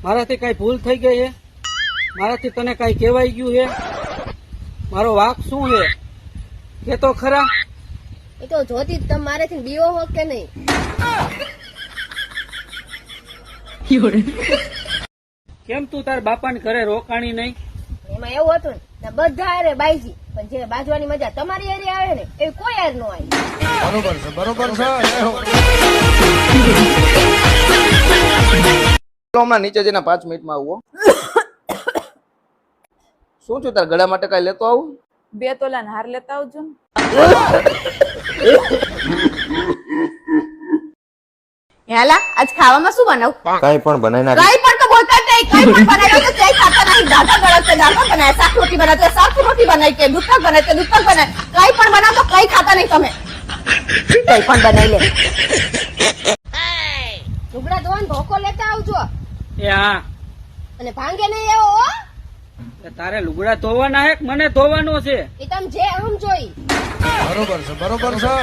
મારાથી કઈ ભૂલ થઈ ગઈ છે? મારાથી તને કઈ કહેવાય ગયું છે? મારો વાંક શું છે કે તો ખરા? એ તો જોતી તમે મારેથી બીવો હો કે નહીં. કેમ તું તાર બાપાને ઘરે રોકાણી નહીં? એમાં એવું હતું ને બધા હારે બાઈજી, પણ જે બાજવાની મજા તમારી હારે આવે ને એ કોઈ હારે નો આવી. બરોબર છે. હમણાં નીચે જઈને 5 મિનિટમાં આવું. શું છું તાર ગળા માટે કઈ લેતો આવું? 2 તોલાના હાર લેતા આવજો ને. હેલા આજ ખાવામાં શું બનાવું? કઈ પણ બનાવી નાખ. કઈ પણ તો બોલતા જ નહીં. કઈ પણ બનાવ્યો તો કઈ ખાતા નહીં. દાદા ગળા છે દાદા બનાય, શાક રોટી બનાવે શાક રોટી બનાવી કે દૂધ પાક બનાવે તો દૂધ પાક બનાવે. કઈ પણ બનાવો તો કઈ ખાતા નહીં તમે. કઈ પણ બનાવી લે. લુગડા ધોવાનો ધોકો લેતા આવજો એ હા, અને ભાંગે નહીં એવો હો. એ તારે લુગડા ધોવાના હે કે મને ધોવાનો છે? એ તમે જે આમ જોઈ. બરોબર છે.